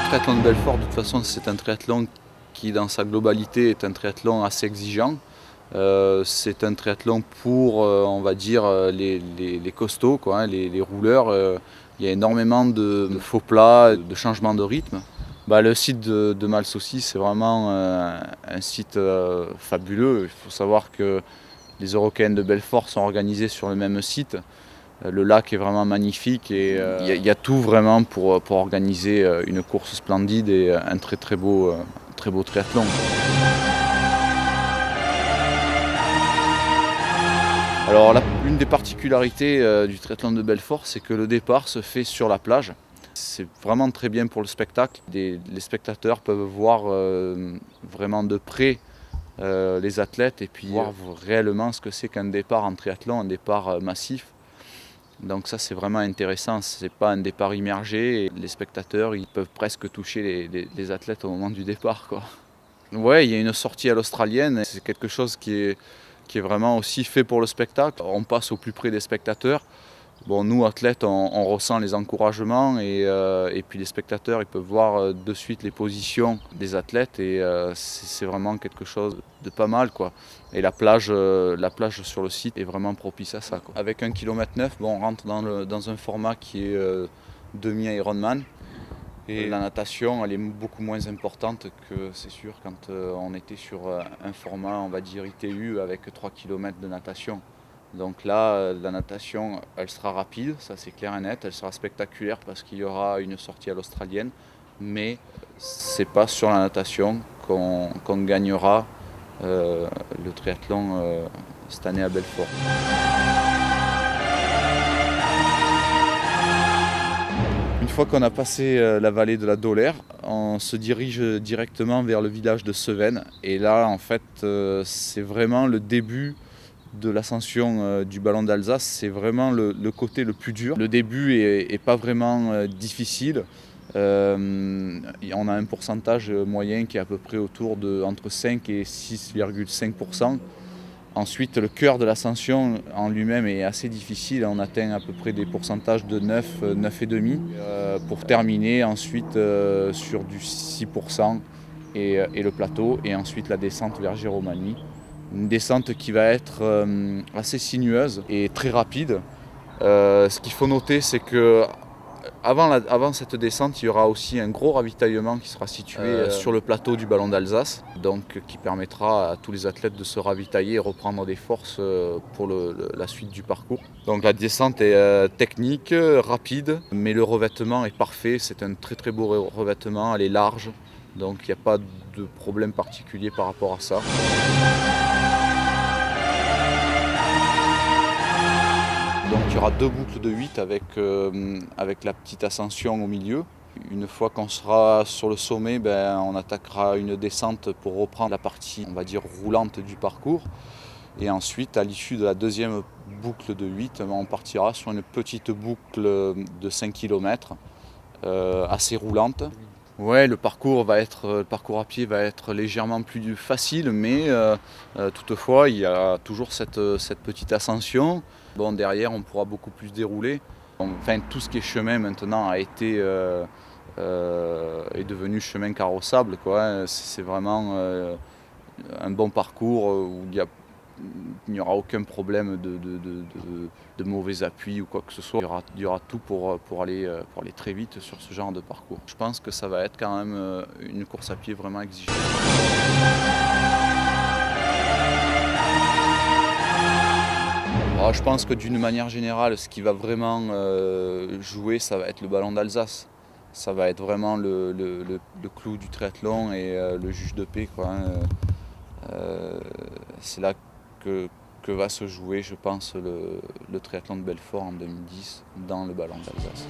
triathlon de Belfort, de toute façon, c'est un triathlon qui, dans sa globalité, est un triathlon assez exigeant. C'est un triathlon pour, on va dire, les costauds, quoi, hein, les rouleurs. Il y a énormément de faux plats, de changements de rythme. Le site de Malsaucy, c'est vraiment un site fabuleux. Il faut savoir que les Eurocaines de Belfort sont organisées sur le même site. Le lac est vraiment magnifique et il y a tout vraiment pour organiser une course splendide et un très beau triathlon. Alors l'une des particularités du triathlon de Belfort, c'est que le départ se fait sur la plage. C'est vraiment très bien pour le spectacle. Les spectateurs peuvent voir vraiment de près les athlètes et puis voir réellement ce que c'est qu'un départ en triathlon, un départ massif. Donc ça c'est vraiment intéressant, c'est pas un départ immergé et les spectateurs ils peuvent presque toucher les athlètes au moment du départ, quoi. Ouais, il y a une sortie à l'australienne, c'est quelque chose qui est vraiment aussi fait pour le spectacle. On passe au plus près des spectateurs. Bon, nous athlètes on ressent les encouragements et puis les spectateurs ils peuvent voir de suite les positions des athlètes et c'est vraiment quelque chose de pas mal, quoi. Et la plage sur le site est vraiment propice à ça, quoi. Avec 1,9 km, on rentre dans un format qui est demi-Ironman. Et la natation, elle est beaucoup moins importante que, c'est sûr, quand on était sur un format, on va dire ITU, avec 3 km de natation. Donc là, la natation, elle sera rapide, ça c'est clair et net, elle sera spectaculaire parce qu'il y aura une sortie à l'australienne, mais c'est pas sur la natation qu'on gagnera le triathlon cette année à Belfort. Une fois qu'on a passé la vallée de la Dolère, on se dirige directement vers le village de Sevennes. Et là, en fait, c'est vraiment le début de l'ascension du Ballon d'Alsace. C'est vraiment le côté le plus dur. Le début est pas vraiment difficile. On a un pourcentage moyen qui est à peu près autour de entre 5 et 6,5%. Ensuite, le cœur de l'ascension en lui-même est assez difficile. On atteint à peu près des pourcentages de 9,5 pour terminer ensuite sur du 6% et le plateau. Et ensuite la descente vers Giromagny. Une descente qui va être assez sinueuse et très rapide. Ce qu'il faut noter, c'est que avant cette descente, il y aura aussi un gros ravitaillement qui sera situé sur le plateau du Ballon d'Alsace, donc qui permettra à tous les athlètes de se ravitailler et reprendre des forces pour la suite du parcours. Donc la descente est technique, rapide, mais le revêtement est parfait. C'est un très beau revêtement, elle est large, donc il n'y a pas de problème particulier par rapport à ça. Donc il y aura 2 boucles de 8 avec la petite ascension au milieu. Une fois qu'on sera sur le sommet, on attaquera une descente pour reprendre la partie, on va dire, roulante du parcours. Et ensuite, à l'issue de la deuxième boucle de 8, on partira sur une petite boucle de 5 km assez roulante. Ouais, le parcours à pied va être légèrement plus facile, mais toutefois, il y a toujours cette petite ascension. Bon, derrière, on pourra beaucoup plus dérouler. Enfin, tout ce qui est chemin maintenant est devenu chemin carrossable, quoi. C'est vraiment un bon parcours où il n'y aura aucun problème de mauvais appui ou quoi que ce soit. Il y aura tout pour aller très vite sur ce genre de parcours. Je pense que ça va être quand même une course à pied vraiment exigeante. Alors, je pense que d'une manière générale, ce qui va vraiment jouer, ça va être le Ballon d'Alsace. Ça va être vraiment le clou du triathlon et le juge de paix, quoi, hein. C'est là que va se jouer, je pense, le triathlon de Belfort en 2010 dans le Ballon d'Alsace.